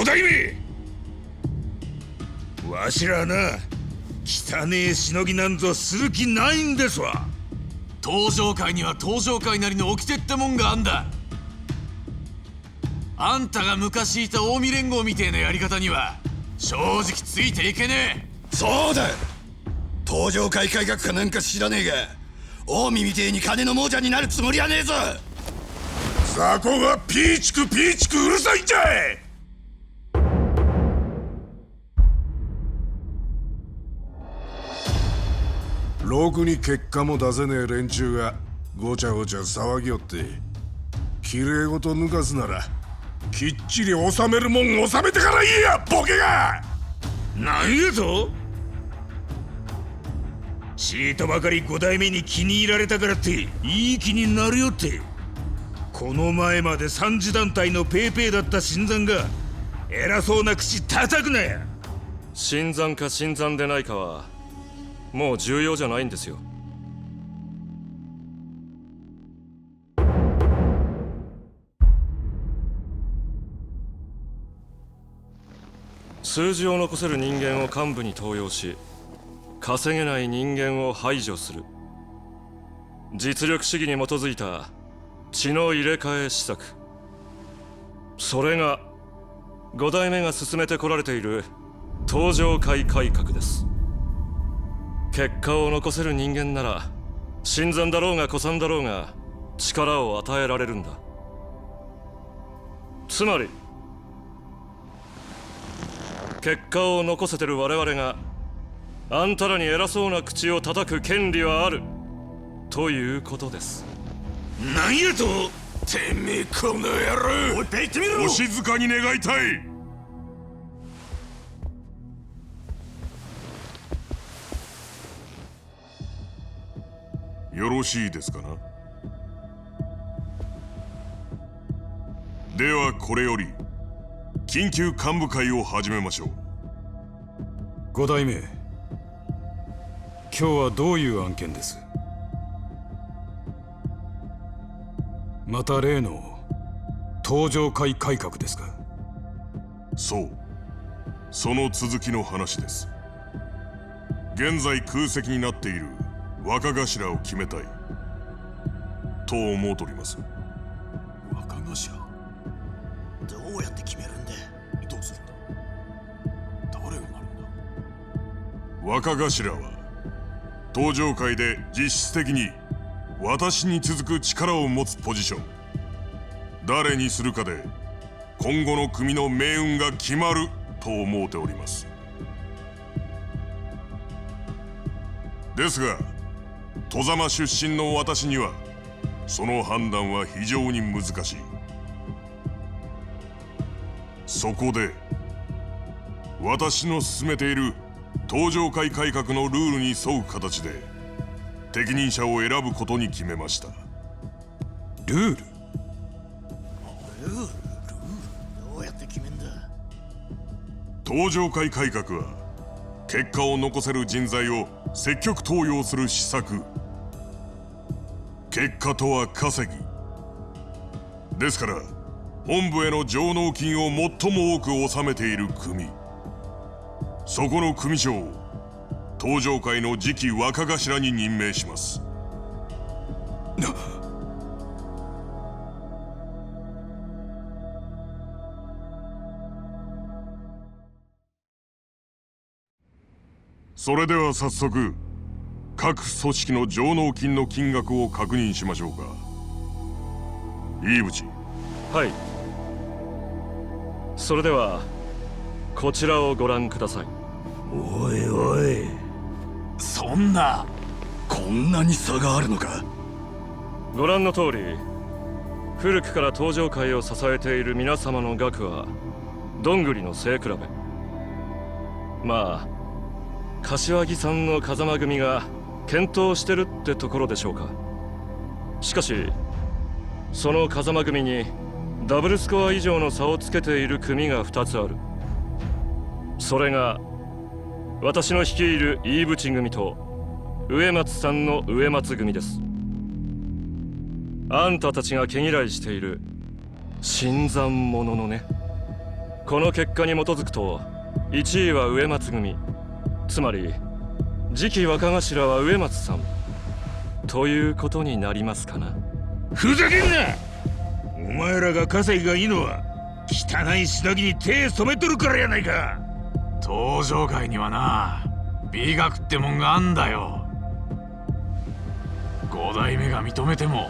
代目、わしらな汚ねえしのぎなんぞする気ないんですわ。東上界には東上界なりの掟ってもんがあんだ。あんたが昔いた近江連合みてえなやり方には正直ついていけねえ。そうだ、東上界改革かなんか知らねえが近江みてえに金の亡者になるつもりはねえぞ。雑魚がピーチクうるさいんじゃい。ろくに結果も出せねえ連中がごちゃごちゃ騒ぎよって、きれいごと抜かすならきっちり収めるもん収めてから言えや、ボケが。なんやと。ちーとばかり5代目に気に入られたからっていい気になるよって。この前まで三次団体のペーペーだった新参が偉そうな口叩くなや。新参か新参でないかはもう重要じゃないんですよ。数字を残せる人間を幹部に登用し、稼げない人間を排除する、実力主義に基づいた血の入れ替え施策、それが5代目が進めてこられている東上界改革です。結果を残せる人間なら新参だろうが古参だろうが力を与えられるんだ。つまり結果を残せてる我々があんたらに偉そうな口を叩く権利はあるということです。なんやと。てめえこの野郎、おい言ってみろ。お静かに願いたい。よろしいですかな。ではこれより緊急幹部会を始めましょう。5代目、今日はどういう案件です？また例の東上界改革ですか？そう、その続きの話です。現在空席になっている若頭を決めたいと思うとります。若頭どうやって決めるんだ。どうするんだ。誰がなるんだ。若頭は東上界で実質的に私に続く力を持つポジション。誰にするかで今後の組の命運が決まると思うております。ですが外様出身の私にはその判断は非常に難しい。そこで私の進めている東上界改革のルールに沿う形で適任者を選ぶことに決めました。ルールどうやって決めんだ。東上界改革は結果を残せる人材を積極登用する施策。結果とは稼ぎですから、本部への上納金を最も多く納めている組、そこの組長を東上界の次期若頭に任命します。それでは早速各組織の上納金の金額を確認しましょうか。飯淵。はい、それではこちらをご覧ください。おいおい、そんなこんなに差があるのか。ご覧の通り古くから東上界を支えている皆様の額はどんぐりの背比べ。まあ柏木さんの風間組が検討してるってところでしょうか。しかしその風間組にダブルスコア以上の差をつけている組が2つある。それが私の率いる飯淵組と植松さんの植松組です。あんたたちが毛嫌いしている新参者のね。この結果に基づくと1位は植松組、つまり次期若頭は植松さんということになりますかな。ふざけんな。お前らが稼ぎがいいのは汚いしのぎに手染めとるからやないか。登場界にはな美学ってもんがあんだよ。5代目が認めても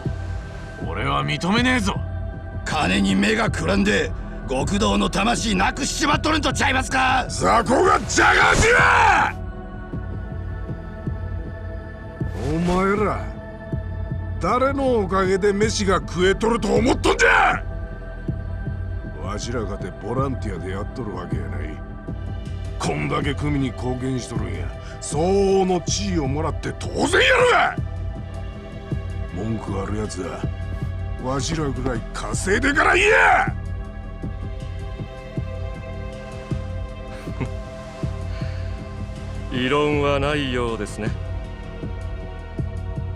俺は認めねえぞ。金に目がくらんで極道の魂なくしちまっとるんとちゃいますか。雑魚がジャガしはお前ら誰のおかげで飯が食えとると思っとんじゃ。わしらかてボランティアでやっとるわけやない。こんだけ組に貢献しとるんや。相応の地位をもらって当然やろが。文句あるやつはわしらぐらい稼いでから言えや。異論はないようですね。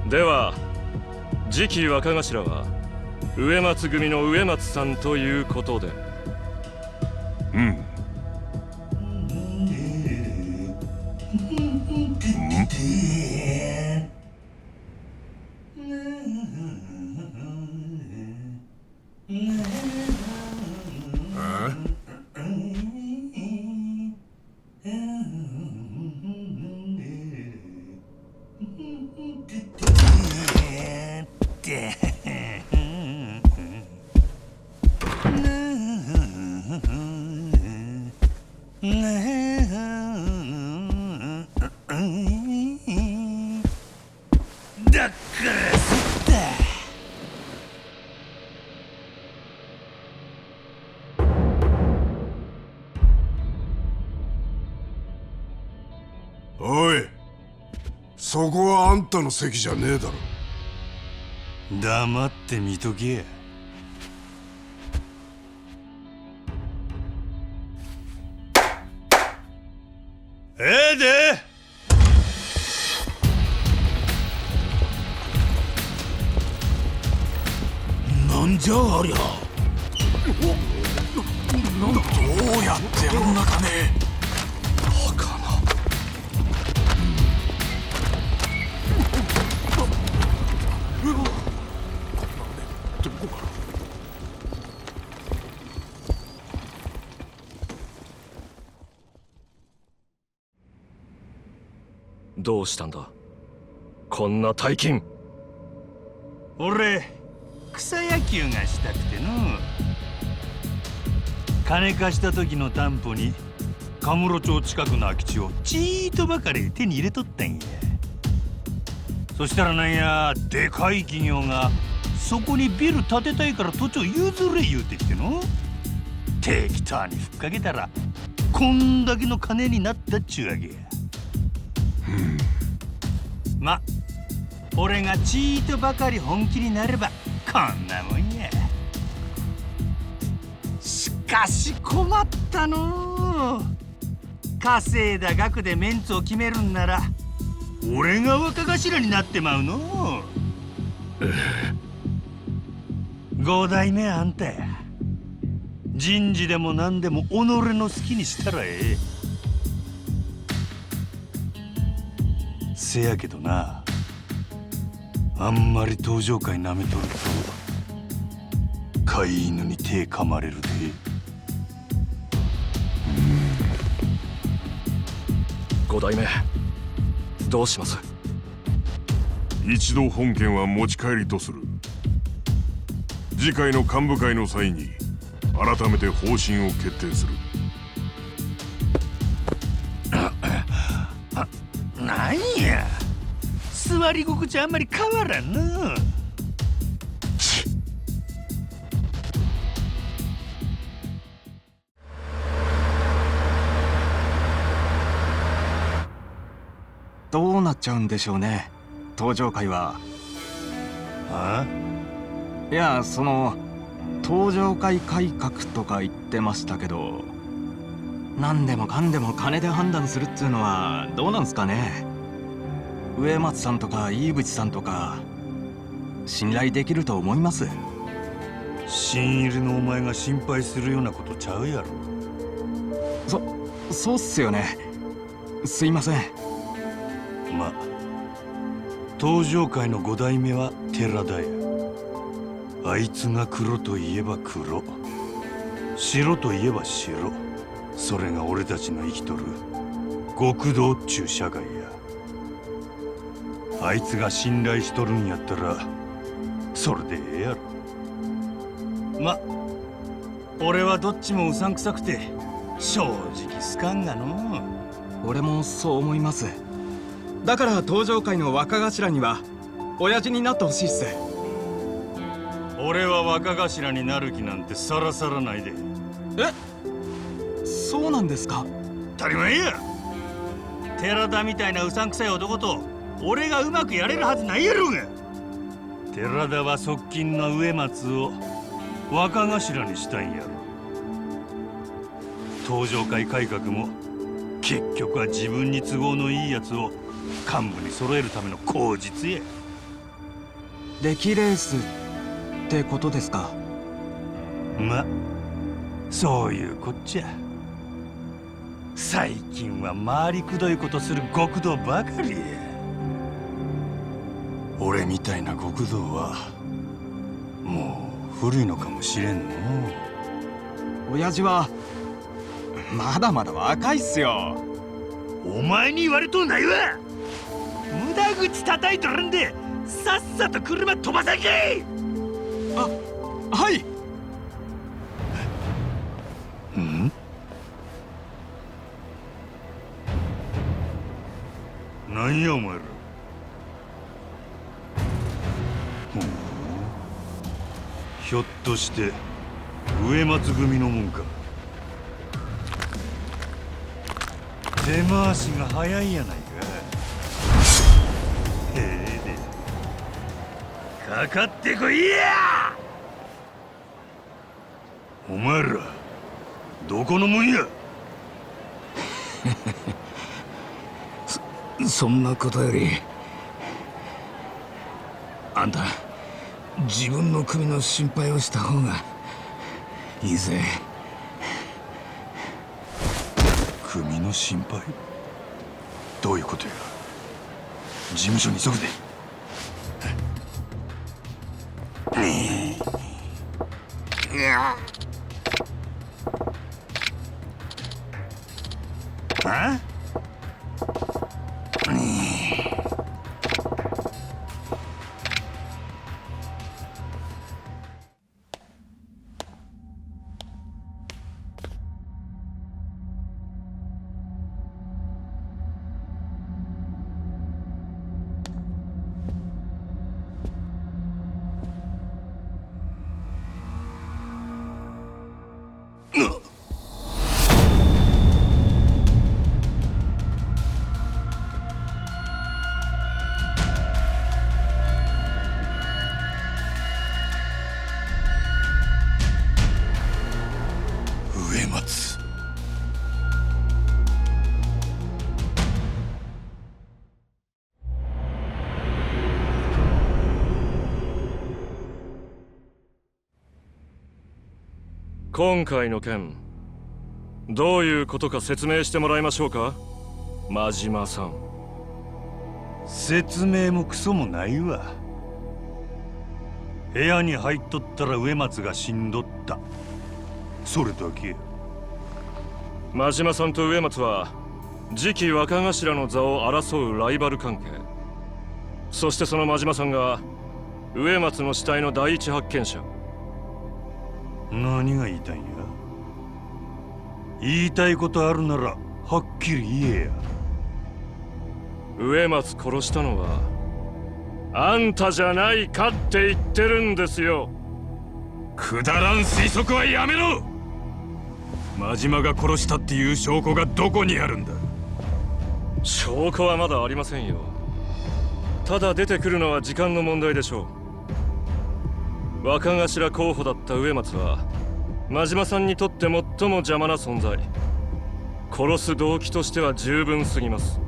では次期若頭は植松組の植松さんということで。うん。だからそったおい、そこはあんたの席じゃねえだろ。黙って見とけや。ええでなんじゃありゃ。どうやってあんな金。どうしたんだこんな大金。俺草野球がしたくての。金貸した時の担保にカムロ町近くの空き地をちーっとばかり手に入れとったんや。そしたらなんやでかい企業がそこにビル建てたいから土地を譲れ言うてきての。適当にふっかけたらこんだけの金になったっちゅうわけや。ま、俺がちーっとばかり本気になればこんなもんや。しかし困ったの。稼いだ額でメンツを決めるんなら俺が若頭になってまうの。5代目あんたや。人事でも何でも己の好きにしたらええ。せやけどな、あんまり登場界なめとると飼い犬に手噛まれるで。5代目どうします。一度本件は持ち帰りとする。次回の幹部会の際に改めて方針を決定する。なんや、座り心地あんまり変わらんな。どうなっちゃうんでしょうね、登場会は。あ？いや、その登場会改革とか言ってましたけど、何でもかんでも金で判断するっつうのはどうなんすかね。植松さんとか飯淵さんとか信頼できると思います。新入りのお前が心配するようなことちゃうやろ。そうっすよね。すいません。まあ東上界の5代目は寺田や。あいつが黒といえば黒、白といえば白。それが俺たちの生きとる極道っちゅう社会や。あいつが信頼しとるんやったらそれでええやろ。ま、俺はどっちもうさんくさくて正直好かんがの。俺もそう思います。だから東上界の若頭には親父になってほしいっす。俺は若頭になる気なんてさらさらないで。そうなんですか？当たり前や。寺田みたいなうさんくさい男と俺がうまくやれるはずないやろうが。寺田は側近の植松を若頭にしたんやろ。東上界改革も結局は自分に都合のいいやつを幹部に揃えるための口実や。出来レースってことですか？ま、そういうこっちゃ。最近は回りくどいことする極道ばかりや。俺みたいな極道はもう古いのかもしれんの。親父はまだまだ若いっすよ。お前に言われとんないわ。無駄口叩いとるんでさっさと車飛ばさけ。はい。ん？なんやお前ら。ひょっとして植松組のもんか。手回しが早いやないか。ええでかかってこいや。お前らどこのもんや。そんなことよりあんた自分の首の心配をした方がいいぜ。組の心配？どういうことや。事務所に急ぐで。あ？植松。今回の件どういうことか説明してもらいましょうか、真島さん。説明もクソもないわ。部屋に入っとったら植松が死んどった、それだけ。真島さんと植松は次期若頭の座を争うライバル関係。そしてその真島さんが植松の死体の第一発見者。何が言いたいんや。言いたいことあるならはっきり言えや。植松殺したのはあんたじゃないかって言ってるんですよ。くだらん推測はやめろ。真島が殺したっていう証拠がどこにあるんだ。証拠はまだありませんよ。ただ出てくるのは時間の問題でしょう。若頭候補だった植松は真島さんにとって最も邪魔な存在。殺す動機としては十分すぎます。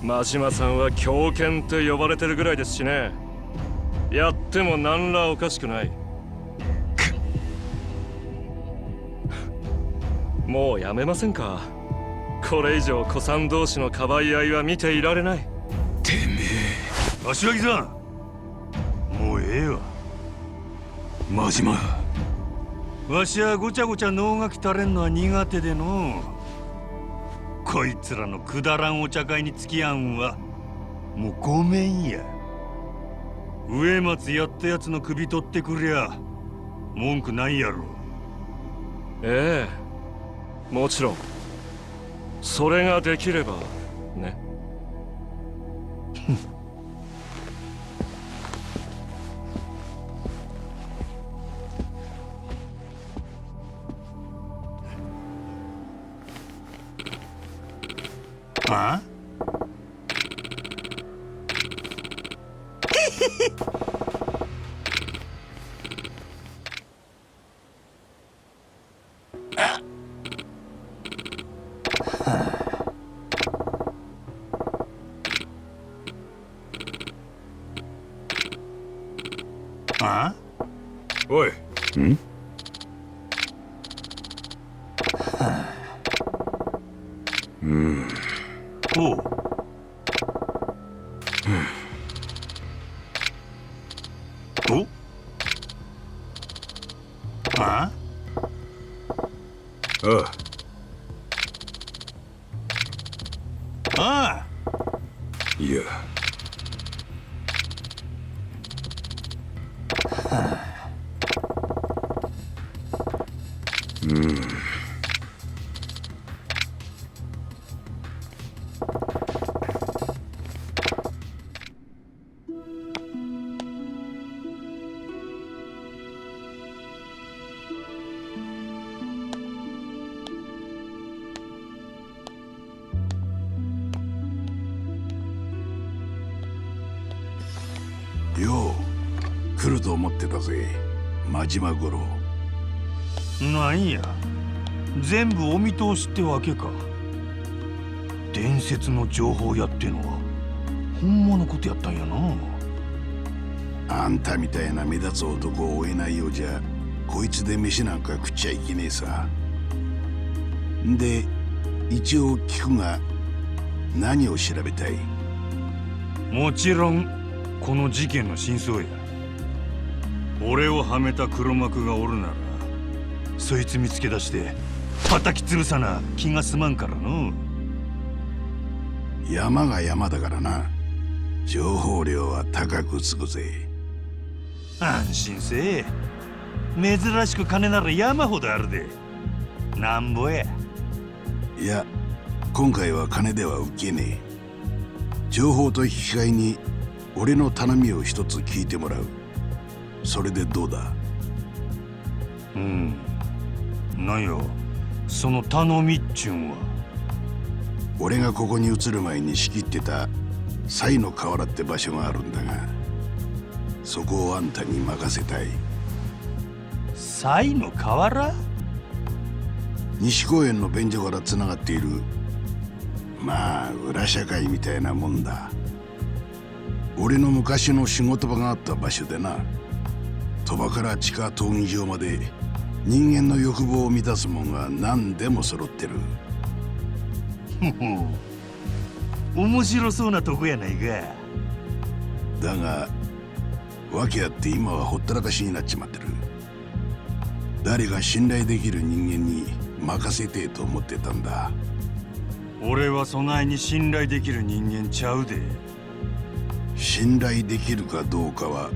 真島さんは狂犬って呼ばれてるぐらいですしね。やっても何らおかしくない。もうやめませんか。これ以上古参同士のかばい合いは見ていられない。てめえ。柏木さん、もうええわ。真島。わしはごちゃごちゃ能書き垂れんのは苦手での。こいつらのくだらんお茶会に付き合うんはもうごめんや。植松やったやつの首取ってくりゃ文句ないやろ。ええ、もちろんそれができればね。ああおい。おう。おああああ。いや。よう来ると思ってたぜ、真島五郎。なんや、全部お見通しってわけか。伝説の情報やってのは本物のことやったんやな。あんたみたいな目立つ男を追えないようじゃこいつで飯なんか食っちゃいけねえさ。で一応聞くが何を調べたい？もちろんこの事件の真相や。俺をはめた黒幕がおるならそいつ見つけ出して叩き潰さな気が済まんからの。山が山だからな。情報量は高くつくぜ。安心せえ。珍しく金なら山ほどあるで。なんぼや。いや今回は金では受けねえ。情報と引き換えに俺の頼みを一つ聞いてもらう。それでどうだ？なんやその頼みっちゅんは。俺がここに移る前に仕切ってた西の河原って場所があるんだが、そこをあんたに任せたい。西の河原？西公園の便所からつながっている、まあ裏社会みたいなもんだ。俺の昔の仕事場があった場所でな。鳥羽から地下闘技場まで人間の欲望を満たすもんが何でも揃ってる。面白そうなとこやないか。だが訳あって今はほったらかしになっちまってる。誰が信頼できる人間に任せてえと思ってたんだ。俺はそないに信頼できる人間ちゃうで。信頼できるかどうかは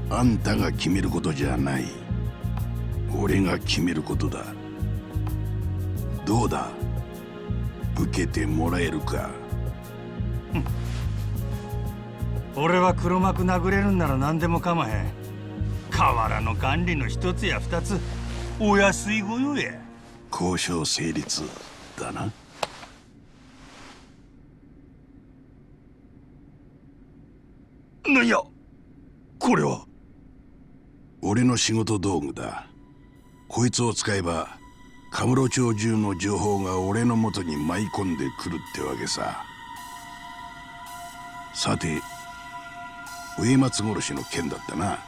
あんたが決めることじゃない。俺が決めることだ。どうだ、受けてもらえるか？俺は黒幕殴れるんなら何でも構へん。河原の管理の一つや二つお安いご用や。交渉成立だな。なんやこれは。俺の仕事道具だ。こいつを使えばカムロ町中の情報が俺の元に舞い込んでくるってわけさ。さて植松殺しの件だったな。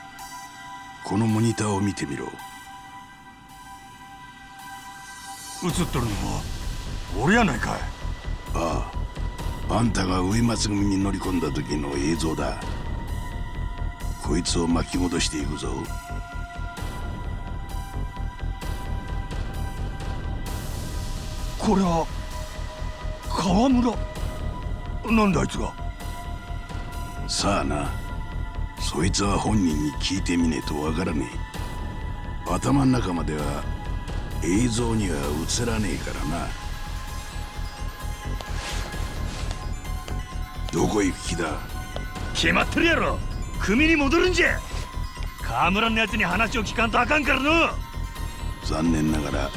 このモニターを見てみろ。映っとるのは俺やないかい。ああ、あんたが上松組に乗り込んだ時の映像だ。こいつを巻き戻していくぞ。これは川村。なんであいつが。さあな、そいつは本人に聞いてみねえとわからねえ。頭の中までは映像には映らねえからな。どこ行く気だ。決まってるやろ。組に戻るんじゃ。川村のやつに話を聞かんとあかんからの。残念ながら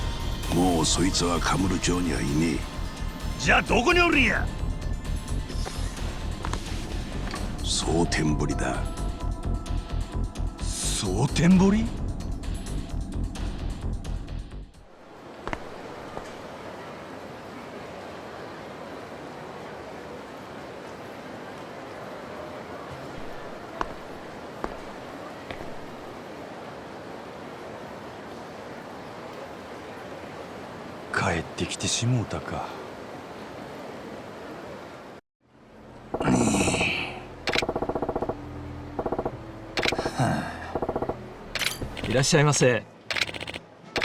もうそいつはカムロ町にはいねえ。じゃあどこにおるんや。蒼天堀だ。蒼天堀。帰ってきてしもうたか。いらっしゃいませ。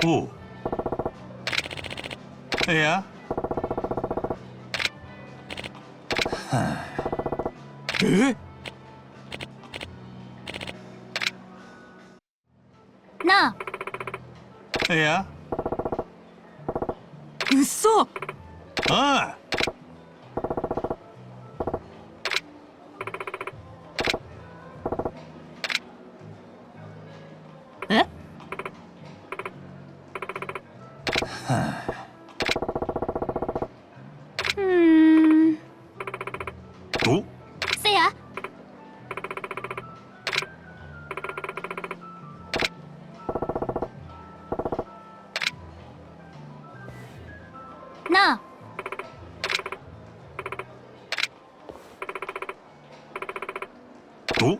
おう。いや。え？なあ。いや。うっそ。ああ。え？お？せや。なあ。お？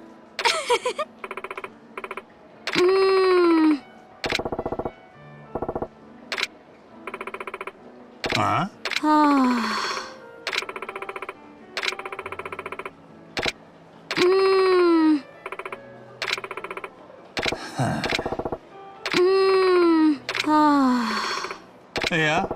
ああ？はあ。はあ。いや。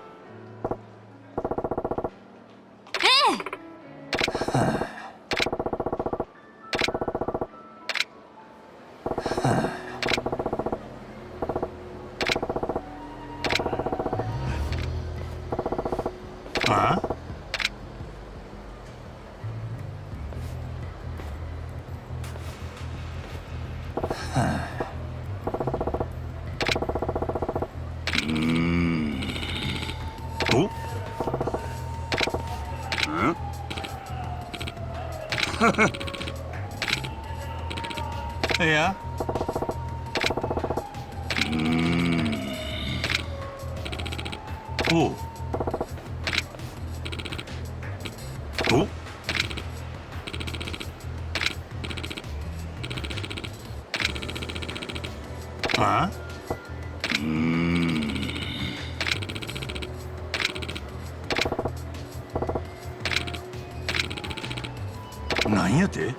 ああ？お？いや。おう。お？ああ？なんやて？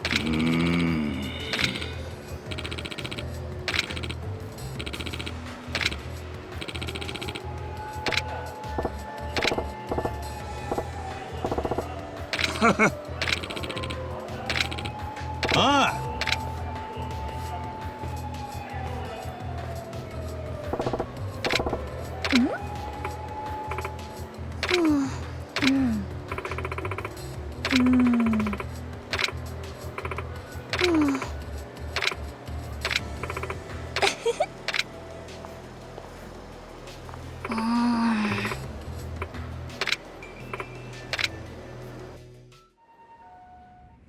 ああ。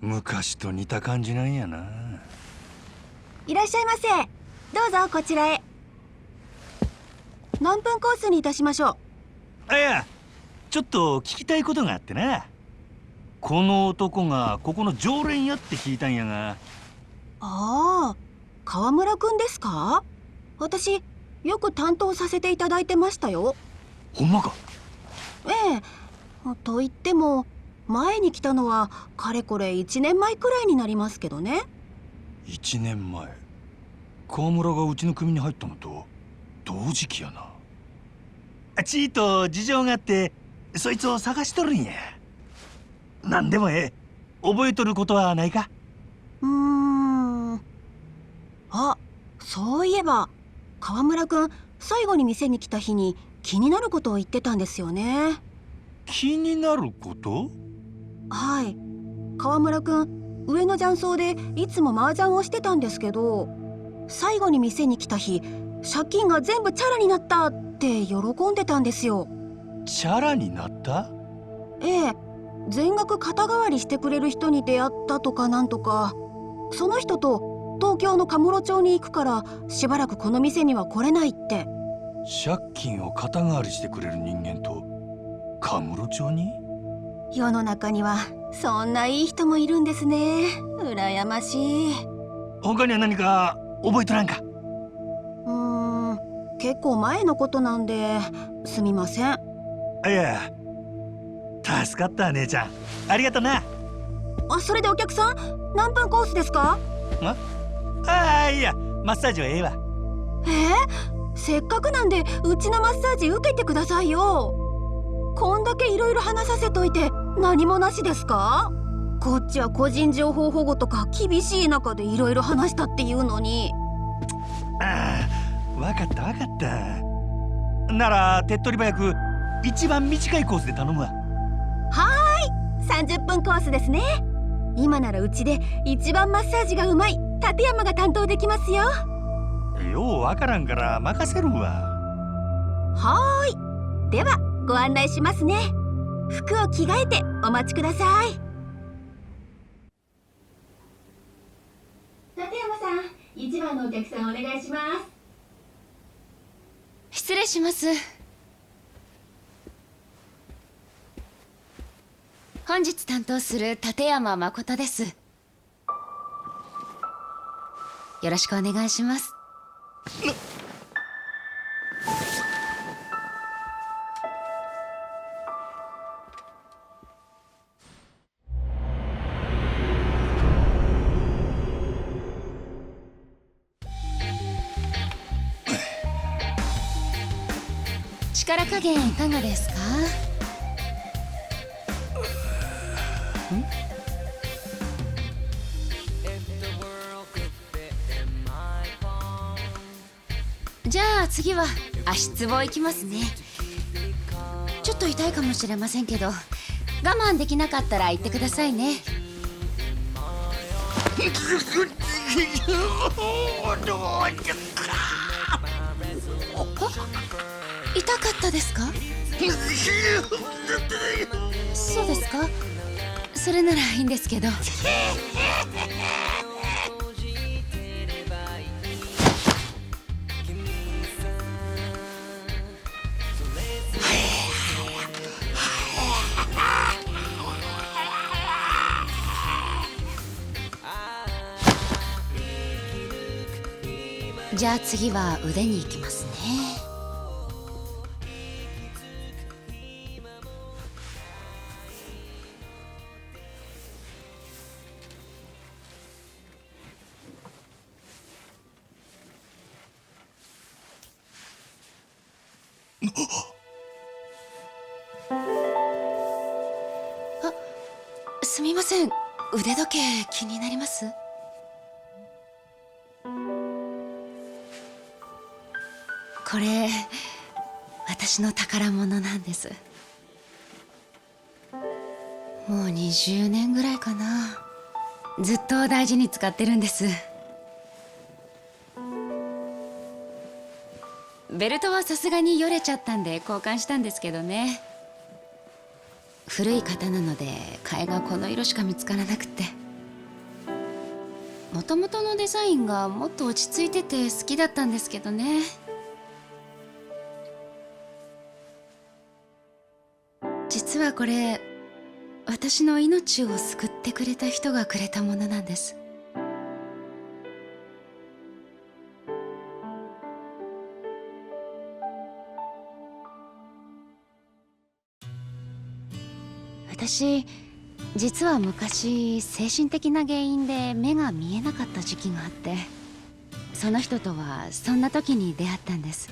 昔と似た感じなんやな。いらっしゃいませ。どうぞこちらへ。何分コースにいたしましょう。あ、いや、ちょっと聞きたいことがあってな。この男がここの常連やって聞いたんやが。ああ、川村くんですか？私よく担当させていただいてましたよ。ほんまか？ええ。と言っても前に来たのはかれこれ1年前くらいになりますけどね。1年前川村がうちの組に入ったのと同時期やな。ちーと事情があってそいつを探しとるんや。なんでも覚えとることはないか？あ、そういえば川村くん最後に店に来た日に気になることを言ってたんですよね。気になること？はい。川村くん上の雀荘でいつも麻雀をしてたんですけど、最後に店に来た日借金が全部チャラになったって喜んでたんですよ。チャラになった？ええ。全額肩代わりしてくれる人に出会ったとかなんとか。その人と東京のカムロ町に行くからしばらくこの店には来れないって。借金を肩代わりしてくれる人間とカムロ町に？世の中にはそんないい人もいるんですね。羨ましい。他には何か覚えとらんか？結構前のことなんですみません。いや、助かった姉ちゃん、ありがとな。それでお客さん何分コースですか？いや、マッサージはええわ。せっかくなんでうちのマッサージ受けてくださいよ。こんだけいろいろ話させといて何もなしですか？こっちは個人情報保護とか厳しい中でいろいろ話したっていうのに。わかったわかった。なら手っ取り早く一番短いコースで頼むわ。30分コースですね。今ならうちで一番マッサージがうまい立山が担当できますよ。ようわからんから任せるわ。ではご案内しますね。服を着替えてお待ちください。立山さん、一番のお客さんお願いします。失礼します。本日担当する立山誠です。よろしくお願いします。力加減いかがですか？じゃあ次は足つぼいきますね。ちょっと痛いかもしれませんけど、我慢できなかったら言ってくださいね。痛かったですか？そうですか。それならいいんですけど。じゃあ次は腕に行きますね。すみません、腕時計気になります？これ私の宝物なんです。もう20年ぐらいかな。ずっと大事に使ってるんです。ベルトはさすがによれちゃったんで交換したんですけどね。古い型なので替えがこの色しか見つからなくて、もともとのデザインがもっと落ち着いてて好きだったんですけどね。実はこれ私の命を救ってくれた人がくれたものなんです。私実は昔精神的な原因で目が見えなかった時期があって、その人とはそんな時に出会ったんです。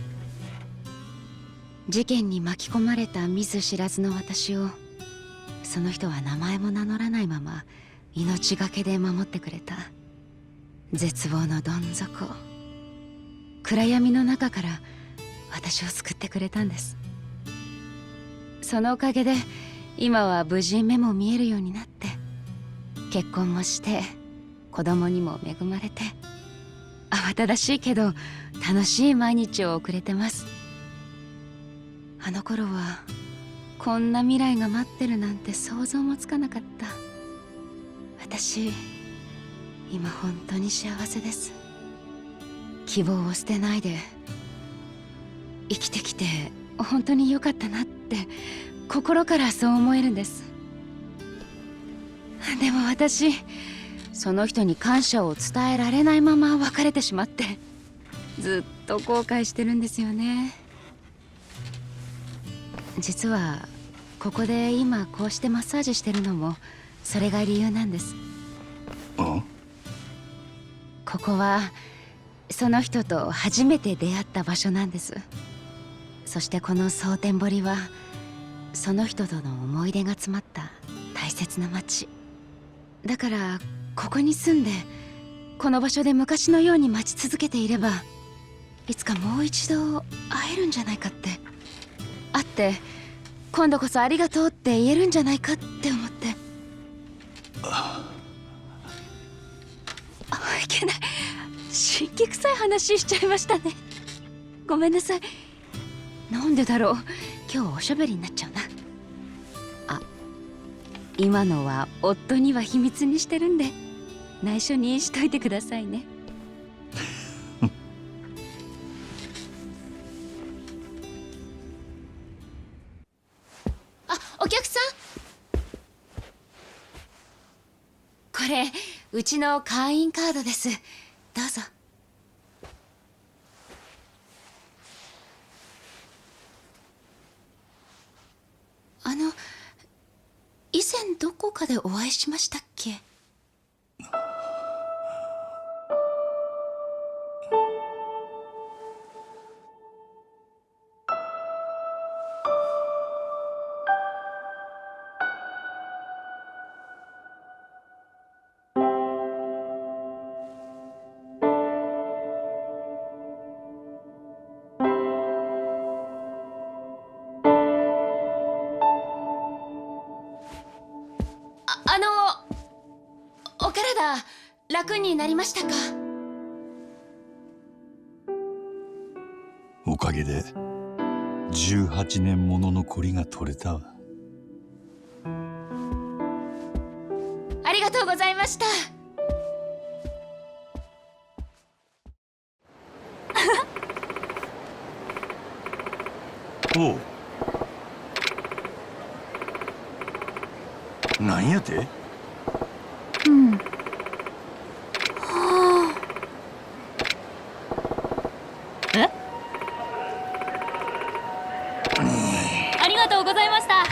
事件に巻き込まれた見ず知らずの私を、その人は名前も名乗らないまま命がけで守ってくれた。絶望のどん底、暗闇の中から私を救ってくれたんです。そのおかげで今は無事目も見えるようになって、結婚もして子供にも恵まれて、慌ただしいけど楽しい毎日を送れてます。あの頃はこんな未来が待ってるなんて想像もつかなかった。私今本当に幸せです。希望を捨てないで生きてきて本当に良かったなって心からそう思えるんです。でも私その人に感謝を伝えられないまま別れてしまって、ずっと後悔してるんですよね。実はここで今こうしてマッサージしてるのもそれが理由なんです。ここはその人と初めて出会った場所なんです。そしてこの蒼天堀はその人との思い出が詰まった大切な街だから、ここに住んでこの場所で昔のように待ち続けていれば、いつかもう一度会えるんじゃないかって、会って今度こそありがとうって言えるんじゃないかって思って。いけない、神経臭い話しちゃいましたね。ごめんなさい。なんでだろう、今日おしゃべりになっちゃうな。あ、今のは夫には秘密にしてるんで内緒にしといてくださいね。あ、お客さん、これうちの会員カードです。どうぞ。以前どこかでお会いしましたっけ？お体楽になりましたか？おかげで18年もののコリが取れたわ。ありがとうございました。おう、なんやて？ありがとうございました。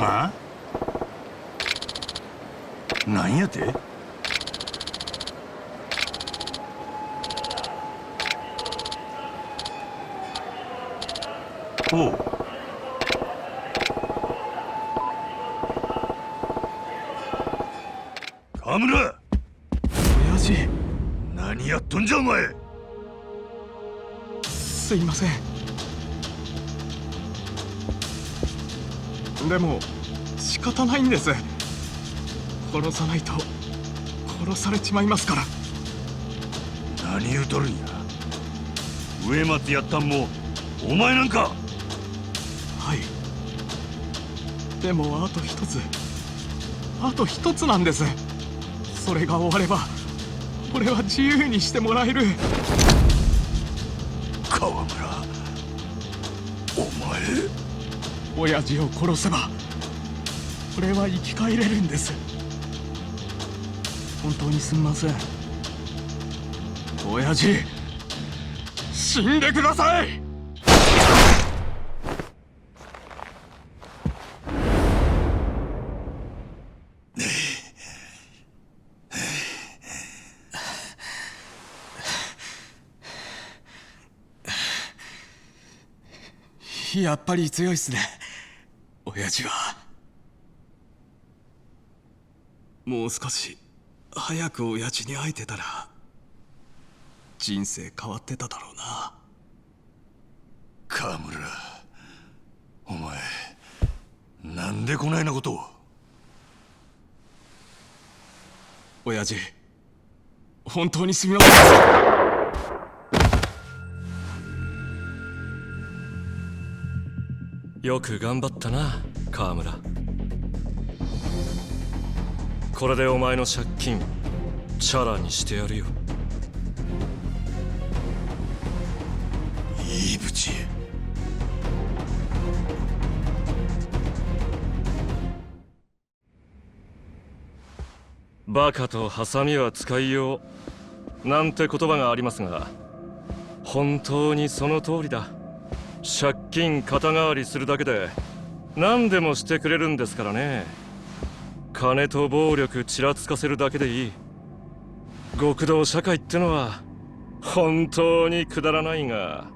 あ？なんやて？おう。河村！親父、何やっとんじゃお前！すいません。でも仕方ないんです。殺さないと殺されちまいますから。何言うとるんや。植松やったんもお前なんか。はい。でもあと一つなんです。それが終われば俺は自由にしてもらえる。河村、お前。親父を殺せば俺は生き返れるんです。本当にすみません。親父、死んでください。やっぱり強いっすね、親父は。もう少し早く親父に会えてたら人生変わってただろうな。河村、お前なんでこないなことを。親父、本当にすみません。よく頑張ったな、河村。これでお前の借金チャラにしてやるよ。いいぶち。バカとハサミは使いようなんて言葉がありますが、本当にその通りだ。借金肩代わりするだけで何でもしてくれるんですからね。金と暴力ちらつかせるだけでいい。極道社会ってのは本当にくだらないが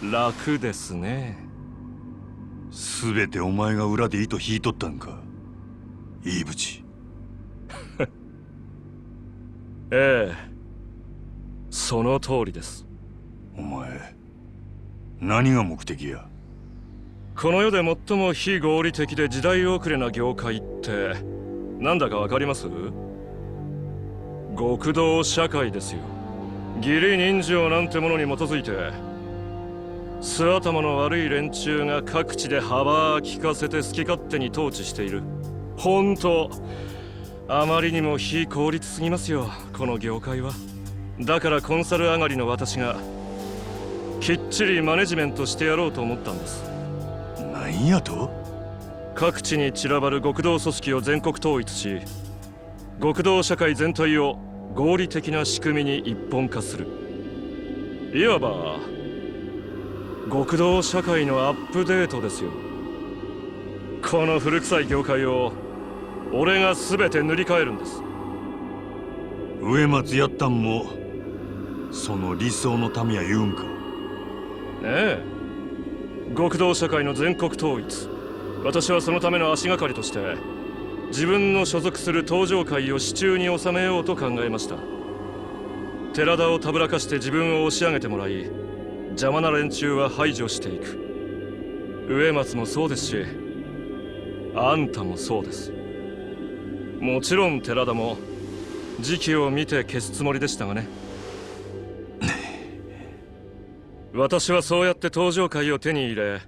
楽ですね。すべてお前が裏で糸引いとったんか、いいぶち。ええ、その通りです。お前何が目的や。この世で最も非合理的で時代遅れな業界ってなんだかわかります？極道社会ですよ。義理人情なんてものに基づいて素頭の悪い連中が各地で幅利かせて好き勝手に統治している。本当あまりにも非効率すぎますよ、この業界は。だからコンサル上がりの私がきっちりマネジメントしてやろうと思ったんです。なんやと？各地に散らばる極道組織を全国統一し、極道社会全体を合理的な仕組みに一本化する。いわば極道社会のアップデートですよ。この古臭い業界を俺が全て塗り替えるんです。植松やったんもその理想のためや言うんか。ええ、極道社会の全国統一、私はそのための足がかりとして自分の所属する東上会を手中に収めようと考えました。寺田をたぶらかして自分を押し上げてもらい、邪魔な連中は排除していく。植松もそうですし、あんたもそうです。もちろん寺田も時期を見て消すつもりでしたがね。私はそうやって東上会を手に入れ、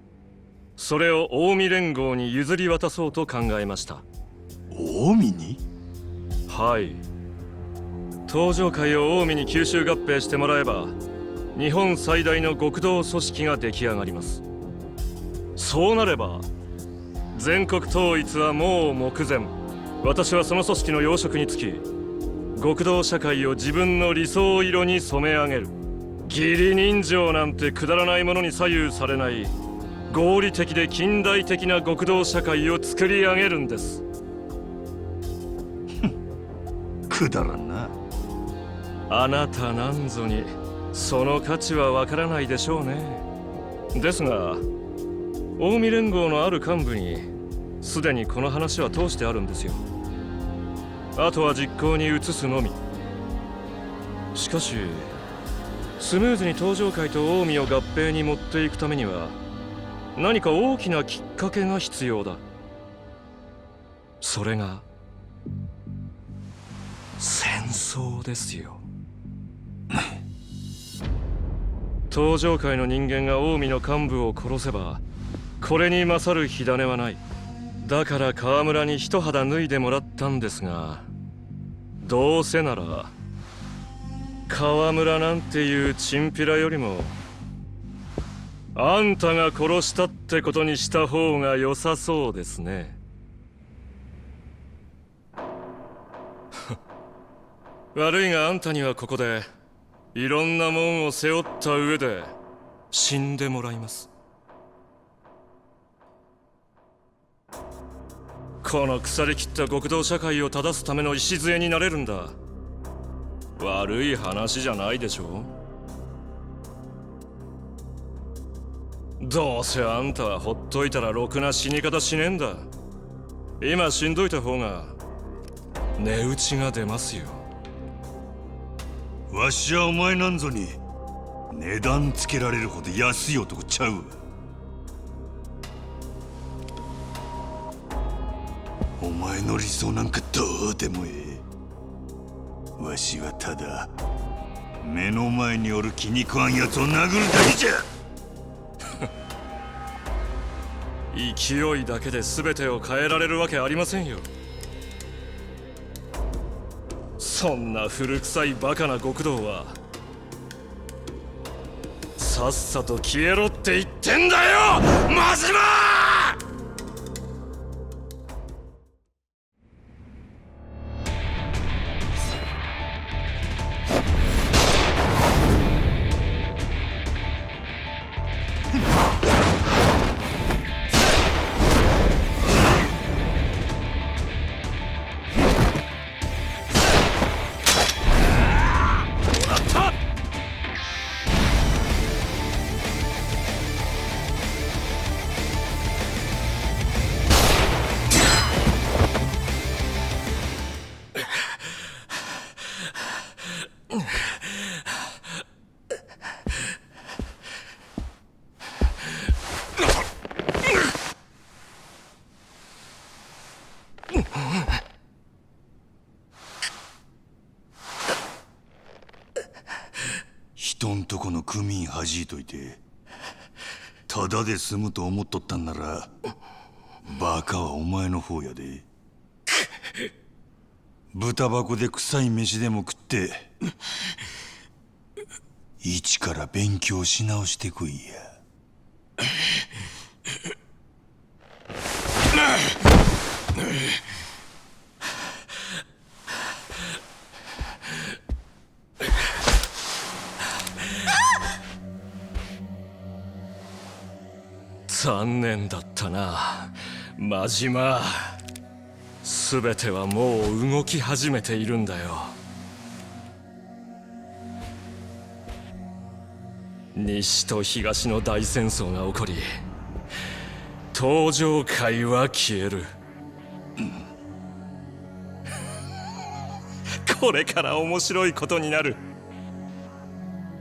それを近江連合に譲り渡そうと考えました。近江に？はい。東上会を近江に吸収合併してもらえば、日本最大の極道組織が出来上がります。そうなれば全国統一はもう目前。私はその組織の要職につき、極道社会を自分の理想色に染め上げる。義理人情なんてくだらないものに左右されない合理的で近代的な極道社会を作り上げるんです。くだらんな。あなたなんぞにその価値はわからないでしょうね。ですが近江連合のある幹部にすでにこの話は通してあるんですよ。あとは実行に移すのみ。しかしスムーズに東上会と近江を合併に持っていくためには何か大きなきっかけが必要だ。それが戦争ですよ。東上会の人間が近江の幹部を殺せばこれに勝る火種はない。だから河村に一肌脱いでもらったんですが、どうせなら河村なんていうチンピラよりもあんたが殺したってことにした方が良さそうですね。悪いがあんたにはここでいろんなもんを背負った上で死んでもらいます。この腐りきった極道社会を正すための礎になれるんだ。悪い話じゃないでしょう。どうせあんたはほっといたらろくな死に方しねえんだ。今死んどいた方が値打ちが出ますよ。わしはお前なんぞに値段つけられるほど安い男ちゃうわ。お前の理想なんかどうでもええ。わしはただ目の前におる気に食わんやつを殴るだけじゃ。勢いだけで全てを変えられるわけありませんよ。そんな古臭いバカな極道はさっさと消えろって言ってんだよ、マジマ人んとこの組員弾いといてただで済むと思っとったんならバカはお前の方やで。豚箱で臭い飯でも食って一から勉強し直してこいや。残念だったな、真島。全てはもう動き始めているんだよ。西と東の大戦争が起こり、東上界は消える。これから面白いことになる。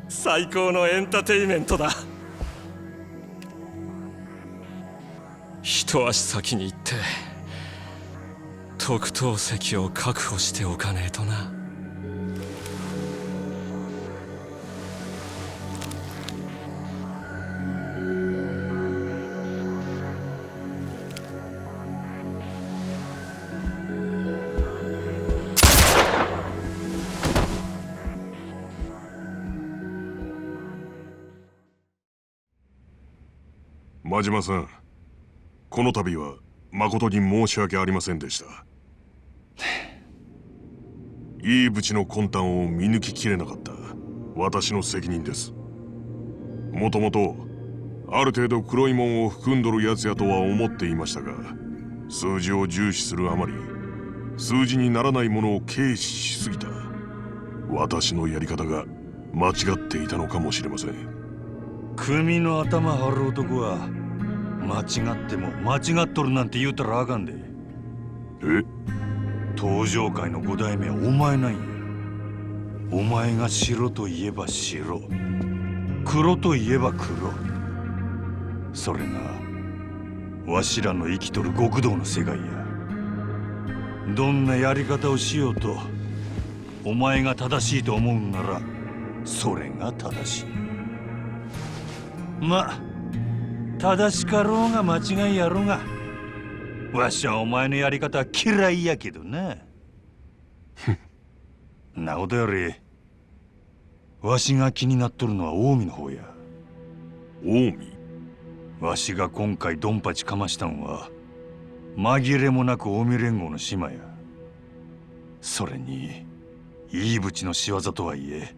最高のエンターテインメントだ。一足先に行って特等席を確保しておかねえとな。真島さん、この度は誠に申し訳ありませんでした。いい淵の魂胆を見抜ききれなかった私の責任です。もともとある程度黒いもんを含んどるやつやとは思っていましたが、数字を重視するあまり数字にならないものを軽視しすぎた私のやり方が間違っていたのかもしれません。組の頭張る男は間違っても間違っとるなんて言うたらあかんで。え？東上界の五代目はお前なんや。お前が白といえば白、黒といえば黒。それがわしらの生きとる極道の世界や。どんなやり方をしようとお前が正しいと思うんならそれが正しい。まあ正しかろうが間違いやろうが、わしはお前のやり方は嫌いやけどな。なことよりわしが気になっとるのは近江の方や。近江？わしが今回ドンパチかましたんは紛れもなく近江連合の島や。それにいい淵の仕業とはいえ、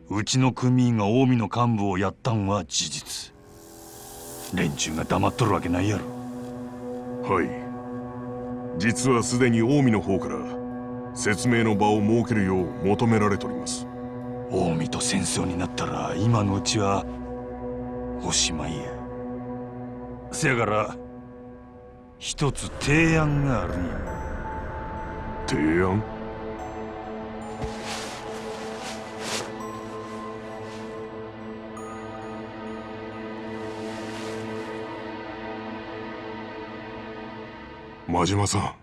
うちの組員が近江の幹部をやったんは事実。連中が黙っとるわけないやろ。はい、実はすでに近江の方から説明の場を設けるよう求められております。近江と戦争になったら今のうちはおしまいや。せやから一つ提案があるんや。提案？真島さん。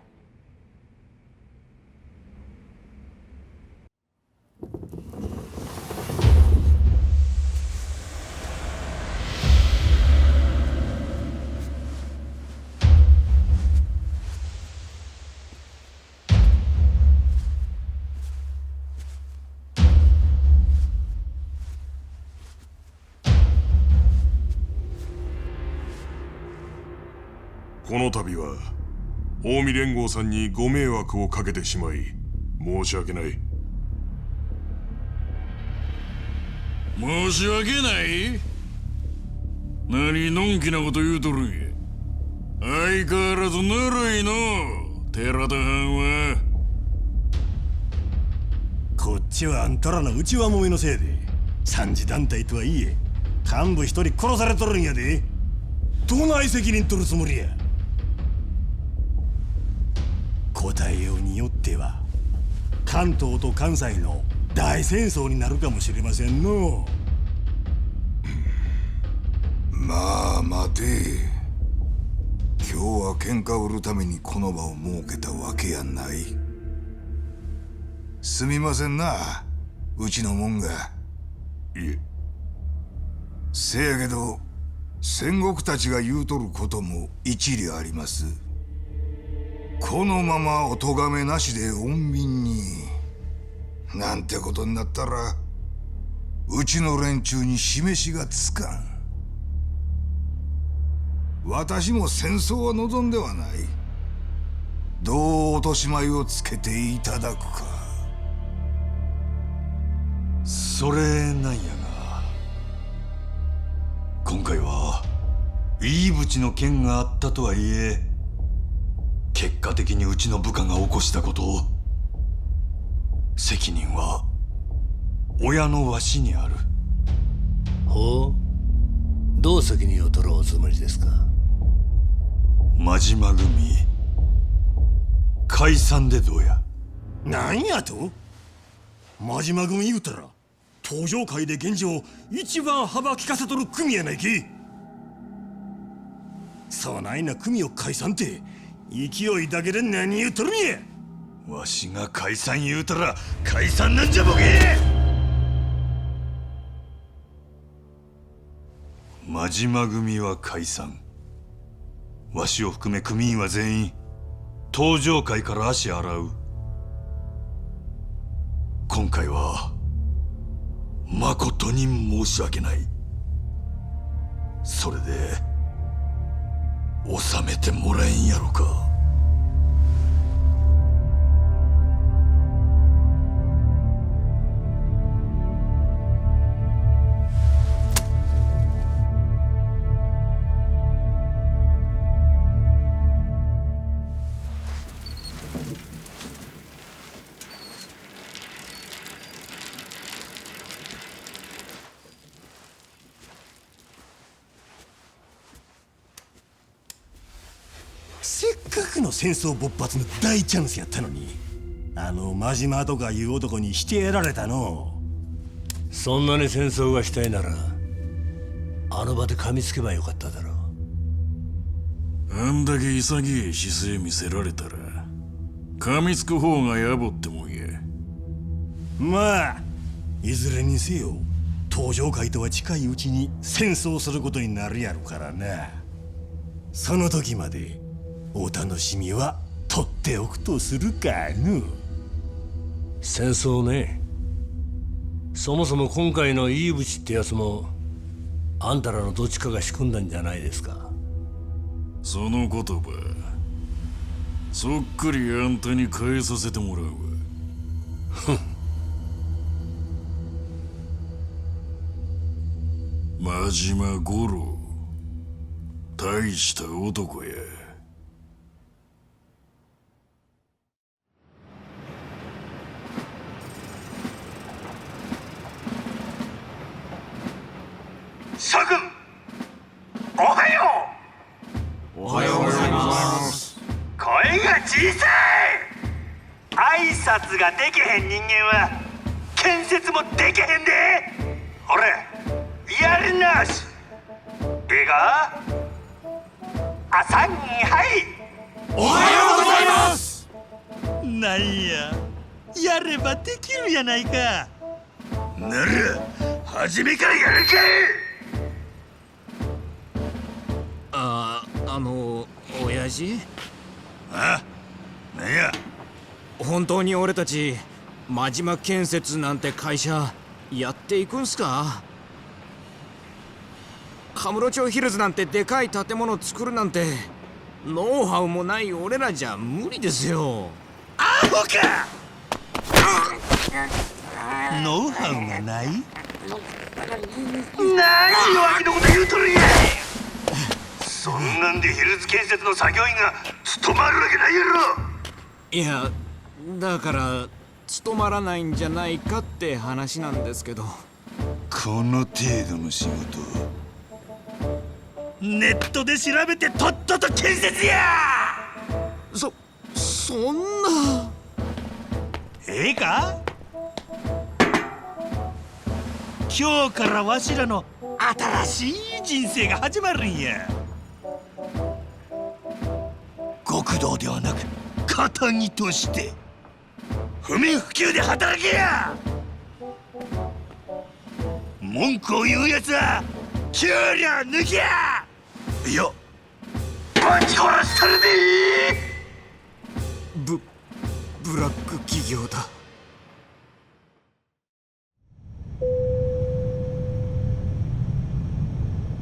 この度は近江連合さんにご迷惑をかけてしまい申し訳ない。申し訳ない？何のんきなこと言うとるんや。相変わらずぬるいの寺田藩は。こっちはあんたらの内輪もめのせいで三次団体とはいえ幹部一人殺されとるんやで。どない責任取るつもりや。答えようによっては関東と関西の大戦争になるかもしれませんの。まあ待て。今日は喧嘩を売るためにこの場を設けたわけやない。すみませんな、うちのもんが。いえ。せやけど戦国たちが言うとることも一理あります。このままお咎めなしで穏便になんてことになったらうちの連中に示しがつかん。私も戦争は望んではない。どう落とし前をつけていただくか。それなんやが、今回は飯淵の件があったとはいえ結果的にうちの部下が起こしたことを責任は親のわしにある。ほう、どう責任を取るおつもりですか。真島組解散でどうや。なんやと。真島組言うたら東上界で現状一番幅利かせとる組やないき。そないな組を解散って勢いだけで何言うとるんや。わしが解散言うたら解散なんじゃボケ。真島組は解散。わしを含め組員は全員東上界から足洗う。今回は誠に申し訳ない。それで収めてもらえんやろか。せっかくの戦争勃発の大チャンスやったのに、あの真島とかいう男にしてやられたの。そんなに戦争がしたいならあの場で噛みつけばよかっただろう。あんだけ潔い姿勢見せられたら噛みつく方が野暮ってもんや。まあいずれにせよ東上界とは近いうちに戦争することになるやろからな。その時までお楽しみは取っておくとするかの。戦争ね。そもそも今回の飯淵ってやつもあんたらのどっちかが仕組んだんじゃないですか。その言葉そっくりあんたに変えさせてもらうわ。真島五郎、大した男や。諸君、が小さい。挨拶ができへん人間は建設もできへんで。ほらやるなし。ええか。朝にはいおはようございます。なんややればできるやないか。なら初めからやるか。親父、あ、なんや。本当に俺たち真島建設なんて会社やっていくんすか？カムロ町ヒルズなんてでかい建物作るなんてノウハウもない俺らじゃ無理ですよ。アホか。ノウハウがない。何弱気のこと言うとるんや。そんなんでヒルズ建設の作業員が務まるわけないやろ。いやだから務まらないんじゃないかって話なんですけど。この程度の仕事ネットで調べてとっとと建設や。そんな。ええか。今日からわしらの新しい人生が始まるんや。極道ではなく肩にとして不眠不休で働けや。文句を言うやつは給料抜きや。いやぶち殺したるで。ブラック企業だ。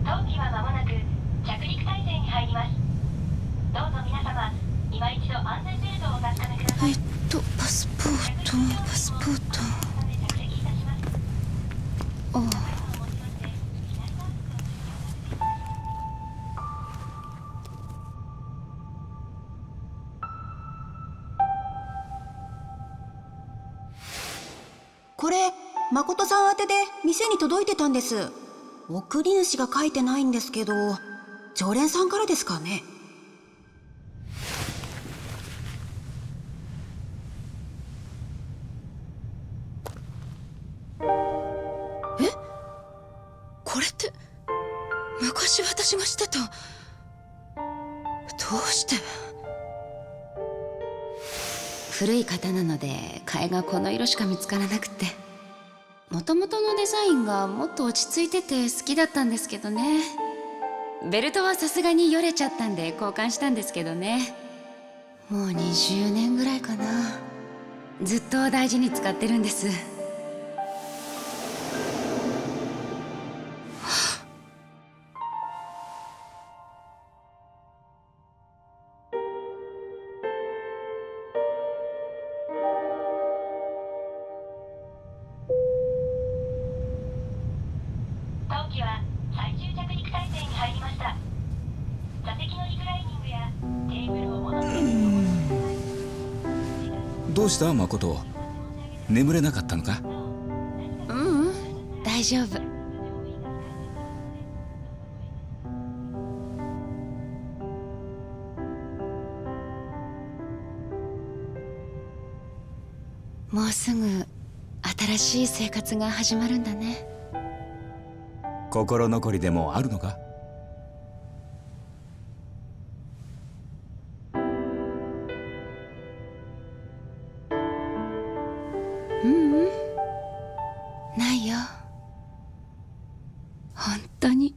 当機は間もなく着陸態勢に入ります。どうぞ皆様、今一度安全ベルトをお確かめください。パスポート。ああ。これ誠さん宛てで店に届いてたんです。送り主が書いてないんですけど、常連さんからですかね。これって昔私がしてた。どうして。古い型なので替えがこの色しか見つからなくて、元々のデザインがもっと落ち着いてて好きだったんですけどね。ベルトはさすがによれちゃったんで交換したんですけどね。もう20年ぐらいかな。ずっと大事に使ってるんです。当機は最終着陸態勢に入りました。座席のリクライニングやテーブルを戻ってどうした誠。眠れなかったのか。大丈夫。もうすぐ新しい生活が始まるんだね。心残りでもあるのか。ないよ。本当に。